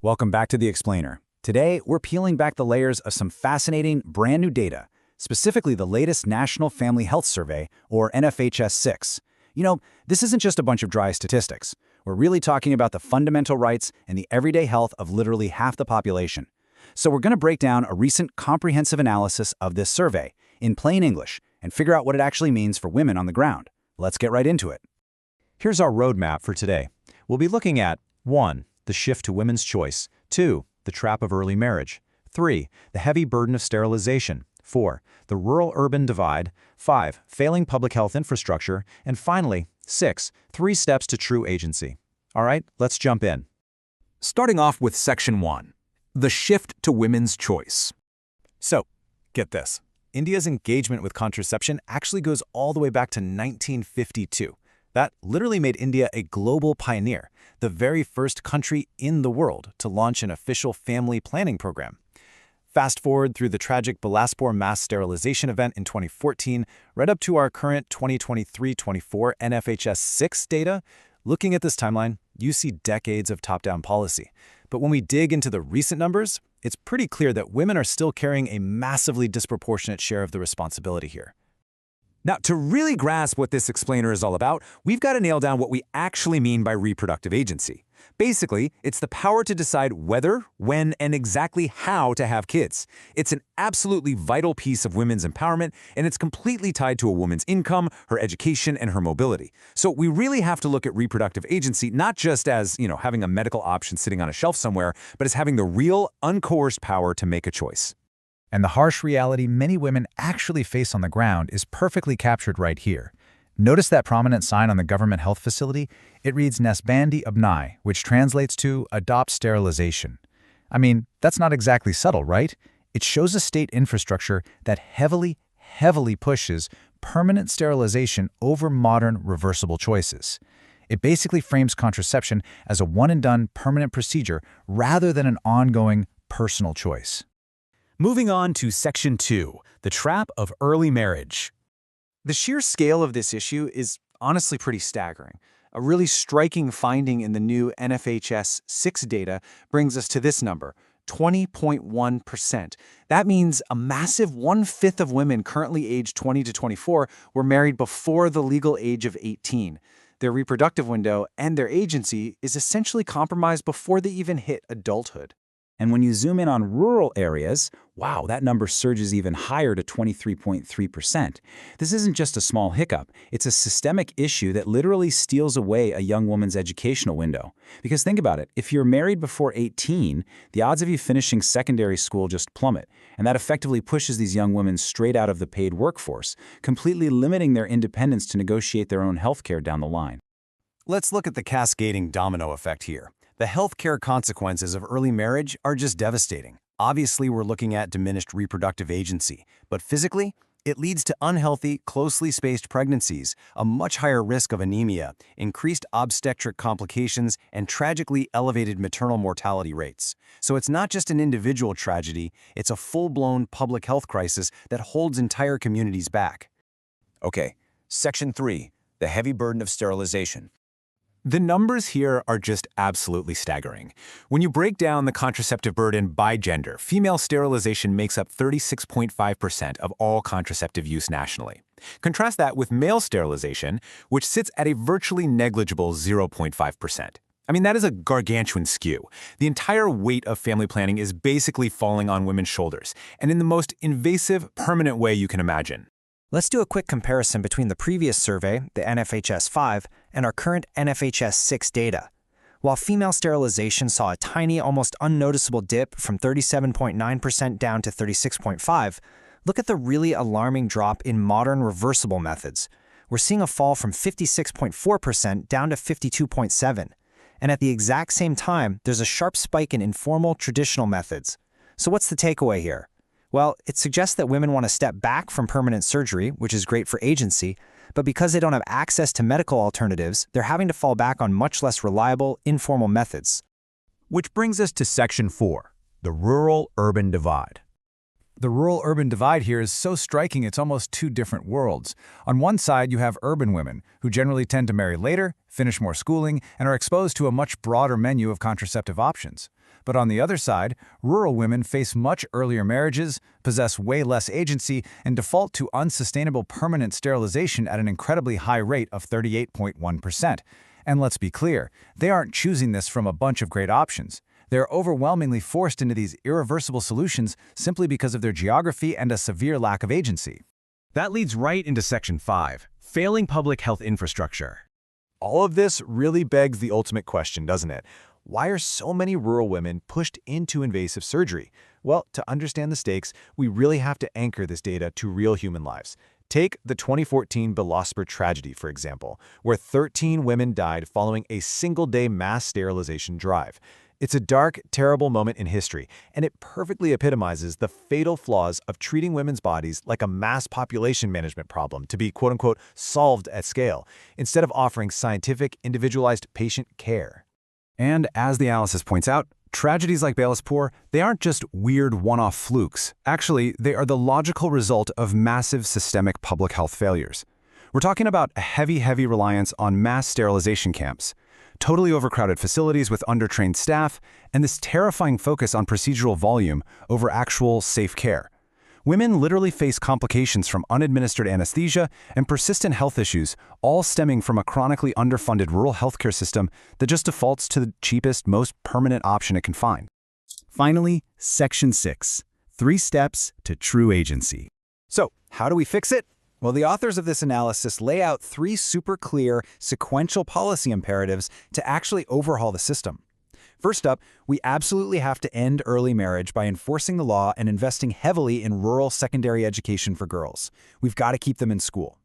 Welcome back to The Explainer. Today, we're peeling back the layers of some fascinating, brand new data, specifically the latest National Family Health Survey, or NFHS-6. This isn't just a bunch of dry statistics. We're really talking about the fundamental rights and the everyday health of literally half the population. So we're going to break down a recent comprehensive analysis of this survey, in plain English, and figure out what it actually means for women on the ground. Let's get right into it. Here's our roadmap for today. We'll be looking at 1. The shift to women's choice. 2. The trap of early marriage. 3. The heavy burden of sterilization. 4. The rural-urban divide. 5. Failing public health infrastructure. And finally, 6. 3 steps to true agency. All right, let's jump in. Starting off with Section 1. The shift to women's choice. So, get this. India's engagement with contraception actually goes all the way back to 1952. That literally made India a global pioneer, the very first country in the world to launch an official family planning program. Fast forward through the tragic Bilaspur mass sterilization event in 2014, right up to our current 2023-24 NFHS-6 data. Looking at this timeline, you see decades of top-down policy. But when we dig into the recent numbers, it's pretty clear that women are still carrying a massively disproportionate share of the responsibility here. Now, to really grasp what this explainer is all about, we've got to nail down what we actually mean by reproductive agency. Basically, it's the power to decide whether, when, and exactly how to have kids. It's an absolutely vital piece of women's empowerment, and it's completely tied to a woman's income, her education, and her mobility. So we really have to look at reproductive agency not just as, having a medical option sitting on a shelf somewhere, but as having the real, uncoerced power to make a choice. And the harsh reality many women actually face on the ground is perfectly captured right here. Notice that prominent sign on the government health facility? It reads Nasbandi Abnai, which translates to adopt sterilization. I mean, that's not exactly subtle, right? It shows a state infrastructure that heavily pushes permanent sterilization over modern reversible choices. It basically frames contraception as a one-and-done permanent procedure rather than an ongoing personal choice. Moving on to Section 2, the trap of early marriage. The sheer scale of this issue is honestly pretty staggering. A really striking finding in the new NFHS-6 data brings us to this number, 20.1%. That means a massive 1/5 of women currently aged 20 to 24 were married before the legal age of 18. Their reproductive window and their agency is essentially compromised before they even hit adulthood. And when you zoom in on rural areas, wow, that number surges even higher to 23.3%. This isn't just a small hiccup. It's a systemic issue that literally steals away a young woman's educational window. Because think about it, if you're married before 18, the odds of you finishing secondary school just plummet. And that effectively pushes these young women straight out of the paid workforce, completely limiting their independence to negotiate their own health care down the line. Let's look at the cascading domino effect here. The healthcare consequences of early marriage are just devastating. Obviously, we're looking at diminished reproductive agency, but physically, it leads to unhealthy, closely spaced pregnancies, a much higher risk of anemia, increased obstetric complications, and tragically elevated maternal mortality rates. So it's not just an individual tragedy, it's a full-blown public health crisis that holds entire communities back. Okay, Section 3, the heavy burden of sterilization. The numbers here are just absolutely staggering. When you break down the contraceptive burden by gender, female sterilization makes up 36.5% of all contraceptive use nationally. Contrast that with male sterilization, which sits at a virtually negligible 0.5%. I mean, that is a gargantuan skew. The entire weight of family planning is basically falling on women's shoulders, and in the most invasive, permanent way you can imagine. Let's do a quick comparison between the previous survey, the NFHS-5, and our current NFHS-6 data. While female sterilization saw a tiny, almost unnoticeable dip from 37.9% down to 36.5%, look at the really alarming drop in modern reversible methods. We're seeing a fall from 56.4% down to 52.7%. And at the exact same time, there's a sharp spike in informal, traditional methods. So what's the takeaway here? Well, it suggests that women want to step back from permanent surgery, which is great for agency, but because they don't have access to medical alternatives, they're having to fall back on much less reliable, informal methods. Which brings us to Section 4, the rural-urban divide. The rural-urban divide here is so striking it's almost two different worlds. On one side, you have urban women, who generally tend to marry later, finish more schooling, and are exposed to a much broader menu of contraceptive options. But on the other side, rural women face much earlier marriages, possess way less agency, and default to unsustainable permanent sterilization at an incredibly high rate of 38.1%. And let's be clear, they aren't choosing this from a bunch of great options. They're overwhelmingly forced into these irreversible solutions simply because of their geography and a severe lack of agency. That leads right into Section 5, failing public health infrastructure. All of this really begs the ultimate question, doesn't it? Why are so many rural women pushed into invasive surgery? Well, to understand the stakes, we really have to anchor this data to real human lives. Take the 2014 Bilaspur tragedy, for example, where 13 women died following a single-day mass sterilization drive. It's a dark, terrible moment in history, and it perfectly epitomizes the fatal flaws of treating women's bodies like a mass population management problem to be quote-unquote solved at scale, instead of offering scientific, individualized patient care. And as the analysis points out, tragedies like Bilaspur, they aren't just weird one-off flukes. Actually, they are the logical result of massive systemic public health failures. We're talking about a heavy reliance on mass sterilization camps, totally overcrowded facilities with undertrained staff, and this terrifying focus on procedural volume over actual safe care. Women literally face complications from unadministered anesthesia and persistent health issues, all stemming from a chronically underfunded rural healthcare system that just defaults to the cheapest, most permanent option it can find. Finally, Section 6, 3 steps to true agency. So, how do we fix it? Well, the authors of this analysis lay out 3 super clear, sequential policy imperatives to actually overhaul the system. First up, we absolutely have to end early marriage by enforcing the law and investing heavily in rural secondary education for girls. We've got to keep them in school.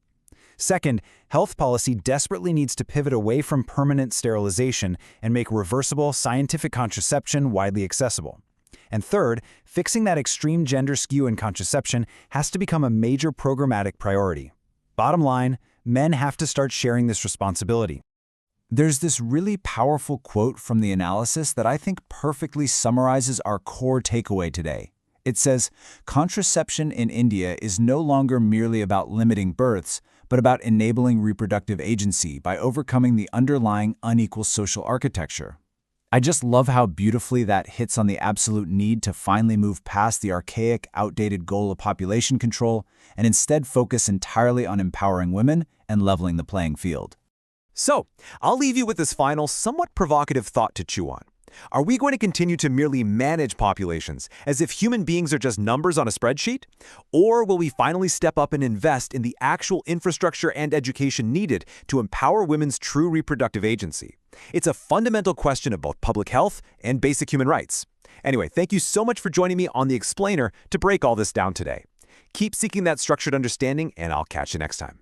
Second, health policy desperately needs to pivot away from permanent sterilization and make reversible scientific contraception widely accessible. And third, fixing that extreme gender skew in contraception has to become a major programmatic priority. Bottom line, men have to start sharing this responsibility. There's this really powerful quote from the analysis that I think perfectly summarizes our core takeaway today. It says, "Contraception in India is no longer merely about limiting births, but about enabling reproductive agency by overcoming the underlying unequal social architecture." I just love how beautifully that hits on the absolute need to finally move past the archaic, outdated goal of population control and instead focus entirely on empowering women and leveling the playing field. So, I'll leave you with this final, somewhat provocative thought to chew on. Are we going to continue to merely manage populations, as if human beings are just numbers on a spreadsheet? Or will we finally step up and invest in the actual infrastructure and education needed to empower women's true reproductive agency? It's a fundamental question of both public health and basic human rights. Anyway, thank you so much for joining me on The Explainer to break all this down today. Keep seeking that structured understanding, and I'll catch you next time.